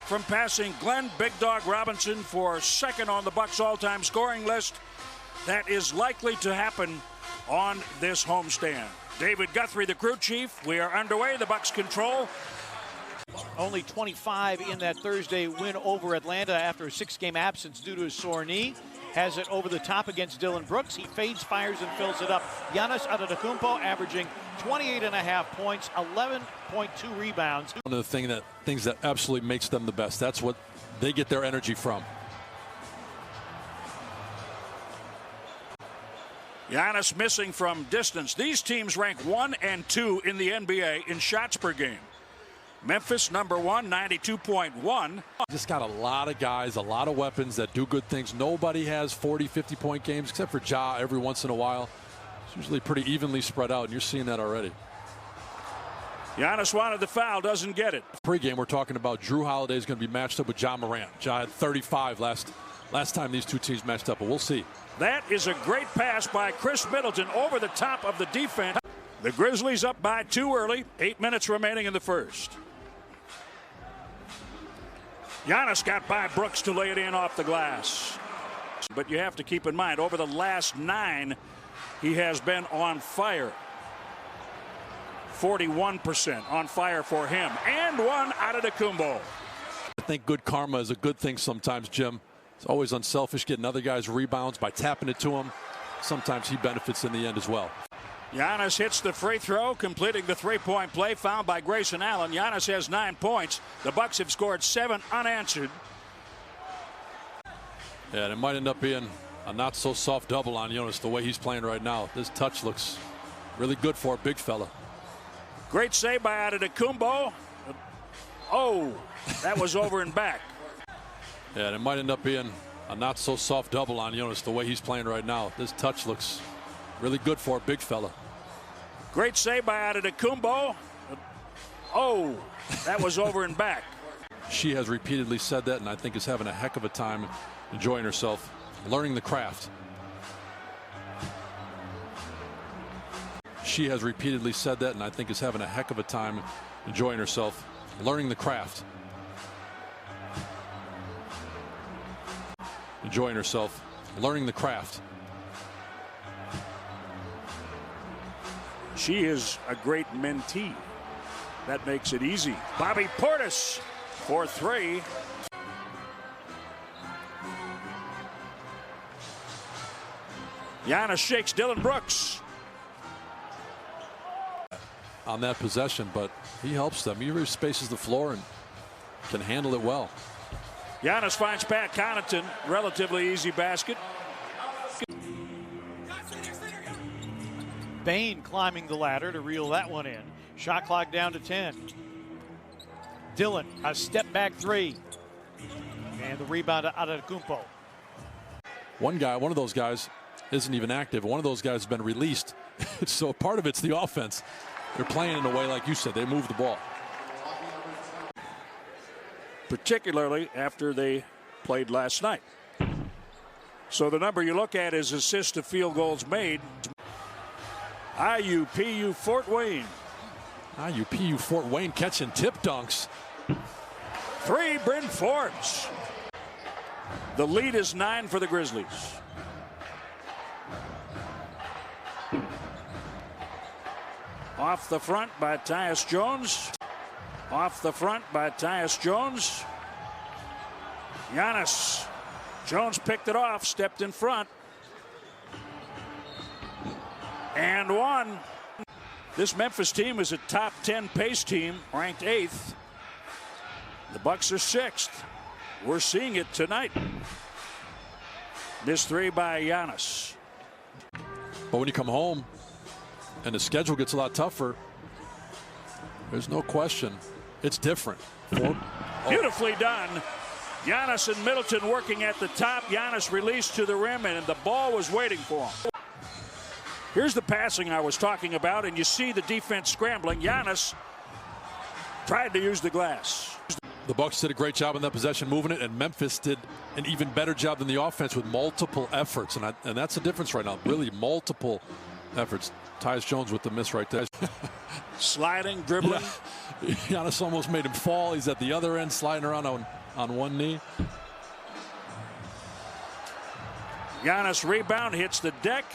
from passing Glenn Big Dog Robinson for second on the Bucks all-time scoring list. That is likely to happen on this homestand. David Guthrie, the crew chief. We are underway. The Bucks control. Only 25 in that Thursday win over Atlanta after a 6-game absence due to a sore knee. Has it over the top against Dylan Brooks. He fades, fires, and fills it up. Thanasis Antetokounmpo averaging 28.5 points, 11.2 rebounds. One of the things that absolutely makes them the best. That's what they get their energy from. Giannis missing from distance. These teams rank 1 and 2 in the NBA in shots per game. Memphis, number 1, 92.1. Just got a lot of guys, a lot of weapons that do good things. Nobody has 40, 50-point games except for Ja every once in a while. It's usually pretty evenly spread out, and you're seeing that already. Giannis wanted the foul, doesn't get it. Pre-game, we're talking about Drew Holiday is going to be matched up with Ja Morant. Ja had 35 last time these two teams matched up, but we'll see. That is a great pass by Chris Middleton over the top of the defense. The Grizzlies up by 2 early. 8 minutes remaining in the first. Giannis got by Brooks to lay it in off the glass. But you have to keep in mind, over the last 9, he has been on fire. 41% on fire for him. And one out of Antetokounmpo. I think good karma is a good thing sometimes, Jim. It's always unselfish getting other guys rebounds by tapping it to him. Sometimes he benefits in the end as well. Giannis hits the free throw, completing the three-point play found by Grayson Allen. Giannis has 9 points. The Bucks have scored 7 unanswered. Yeah, and it might end up being a not-so-soft double on Jonas the way he's playing right now. This touch looks really good for a big fella. Great save by Antetokounmpo. Oh, that was over and back. Yeah, and it might end up being a not-so-soft double on Jonas the way he's playing right now. This touch looks really good for a big fella. Great save by Antetokounmpo. Oh, that was over and back. She has repeatedly said that, and I think is having a heck of a time enjoying herself, learning the craft. She has repeatedly said that, and I think is having a heck of a time enjoying herself, learning the craft. Enjoying herself, learning the craft. She is a great mentee. That makes it easy. Bobby Portis for 3. Giannis shakes Dylan Brooks. On that possession, but he helps them. He really spaces the floor and can handle it well. Giannis finds Pat Connaughton. Relatively easy basket. Bain climbing the ladder to reel that one in. Shot clock down to 10. Dylan, a step back 3. And the rebound to Antetokounmpo. One of those guys isn't even active. One of those guys has been released. So part of it's the offense. They're playing in a way, like you said, they move the ball. Particularly after they played last night. So the number you look at is assists to field goals made. IUPU Fort Wayne. IUPU Fort Wayne catching tip dunks. 3, Bryn Forbes. The lead is 9 for the Grizzlies. Off the front by Tyus Jones. Off the front by Tyus Jones. Giannis. Jones picked it off, stepped in front. And one. This Memphis team is a top 10 pace team, ranked 8th. The Bucks are 6th. We're seeing it tonight. This 3 by Giannis. But when you come home and the schedule gets a lot tougher, there's no question it's different. Beautifully done. Giannis and Middleton working at the top. Giannis released to the rim, and the ball was waiting for him. Here's the passing I was talking about, and you see the defense scrambling. Giannis tried to use the glass. The Bucks did a great job in that possession moving it, and Memphis did an even better job than the offense with multiple efforts, and that's the difference right now. Really multiple efforts. Tyus Jones with the miss right there. Sliding, dribbling. Yeah. Giannis almost made him fall. He's at the other end sliding around. on one knee. Giannis rebound, hits the deck,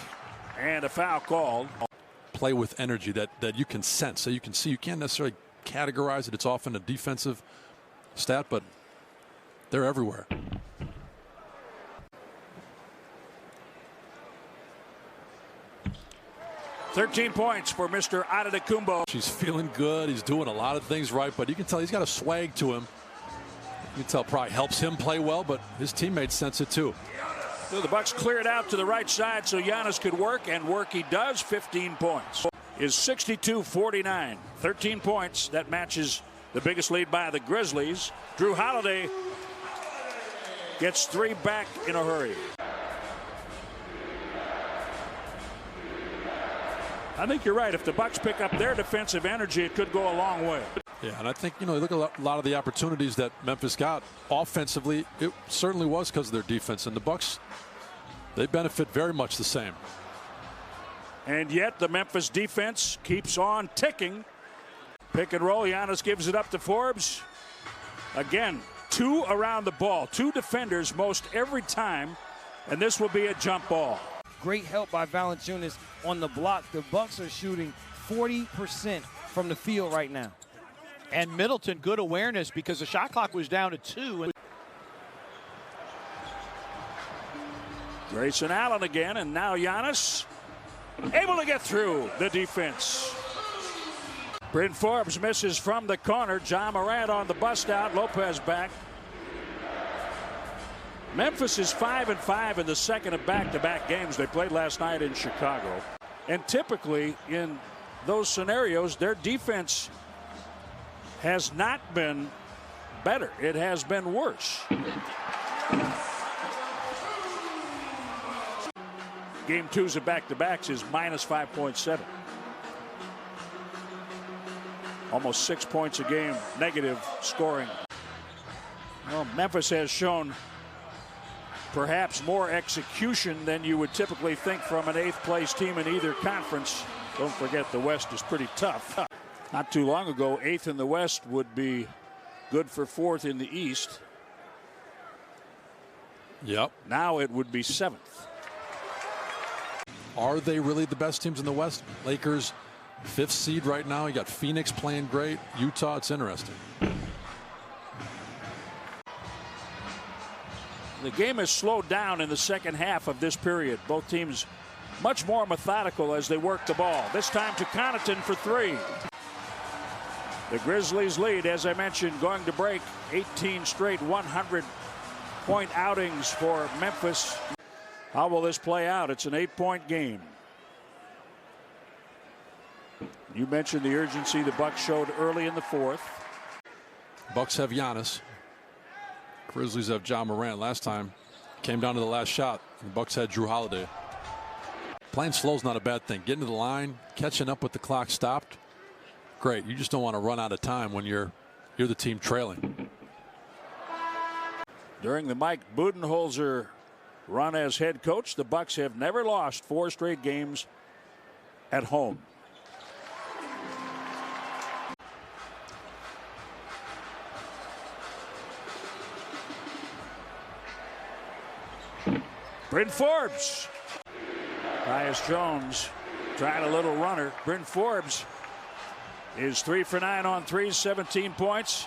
and a foul called. Play with energy that you can sense, so you can see. You can't necessarily categorize it. It's often a defensive stat, but they're everywhere. "13 points for Mr. Antetokounmpo." He's feeling good. He's doing a lot of things right, but you can tell he's got a swag to him. You can tell probably helps him play well, but his teammates sense it too. So the Bucks clear it out to the right side so Giannis could work, and work he does. 15 points. Is 62-49. 13 points. That matches the biggest lead by the Grizzlies. Drew Holiday gets 3 back in a hurry. I think you're right. If the Bucks pick up their defensive energy, it could go a long way. Yeah, and I think, look at a lot of the opportunities that Memphis got offensively. It certainly was because of their defense, and the Bucks, they benefit very much the same. And yet the Memphis defense keeps on ticking. Pick and roll. Giannis gives it up to Forbes. Again, 2 around the ball. 2 defenders most every time, and this will be a jump ball. Great help by Valanciunas on the block. The Bucks are shooting 40% from the field right now. And Middleton, good awareness because the shot clock was down to 2. Grayson Allen again, and now Giannis able to get through the defense. Bryn Forbes misses from the corner. Ja Morant on the bust out. Lopez back. Memphis is 5-5 in the second of back-to-back games. They played last night in Chicago. And typically in those scenarios, their defense has not been better. It has been worse. Game 2's of back-to-backs is minus 5.7. Almost 6 points a game, negative scoring. Well, Memphis has shown perhaps more execution than you would typically think from an 8th place team in either conference. Don't forget the West is pretty tough. Not too long ago, 8th in the West would be good for 4th in the East. Yep. Now it would be 7th. Are they really the best teams in the West? Lakers, 5th seed right now. You got Phoenix playing great. Utah, it's interesting. The game has slowed down in the second half of this period. Both teams much more methodical as they work the ball. This time to Connaughton for 3. The Grizzlies lead, as I mentioned, going to break 18 straight 100-point outings for Memphis. How will this play out? It's an 8-point game. You mentioned the urgency the Bucks showed early in the 4th. Bucks have Giannis. Grizzlies have Ja Morant. Last time came down to the last shot. The Bucks had Drew Holiday. Playing slow is not a bad thing. Getting to the line, catching up with the clock stopped. Great. You just don't want to run out of time when you're the team trailing. During the Mike Budenholzer run as head coach, the Bucks have never lost 4 straight games at home. Bryn Forbes. Tyus Jones trying a little runner. Bryn Forbes is 3 for 9 on 3s, 17 points.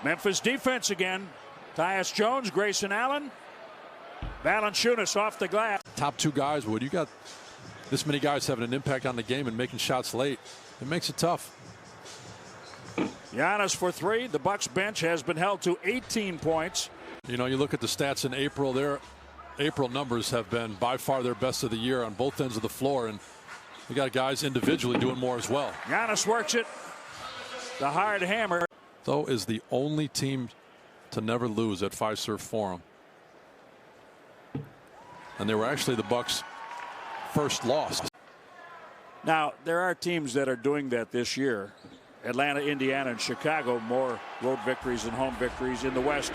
Memphis defense again. Tyus Jones, Grayson Allen, Valanciunas off the glass. Top 2 guys, Wood. You got this many guys having an impact on the game and making shots late. It makes it tough. Giannis for 3. The Bucks bench has been held to 18 points. You look at the stats in April. Their April numbers have been by far their best of the year on both ends of the floor, and we got guys individually doing more as well. Giannis works it. The hard hammer. Though is the only team to never lose at Fiserv Forum. And they were actually the Bucks' first loss. Now, there are teams that are doing that this year. Atlanta, Indiana, and Chicago, more road victories than home victories. In the West,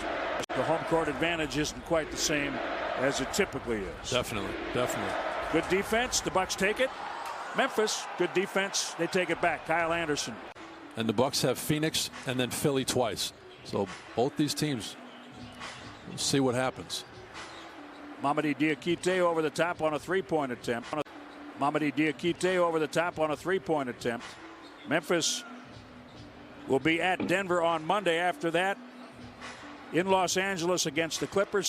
the home court advantage isn't quite the same as it typically is. Definitely. Good defense. The Bucks take it. Memphis, good defense. They take it back. Kyle Anderson. And the Bucks have Phoenix and then Philly twice. So both these teams We'll see what happens. Mamadi Diakite over the top on a three-point attempt. Mamadi Diakite over the top on a three-point attempt. Memphis will be at Denver on Monday. After that, in Los Angeles against the Clippers.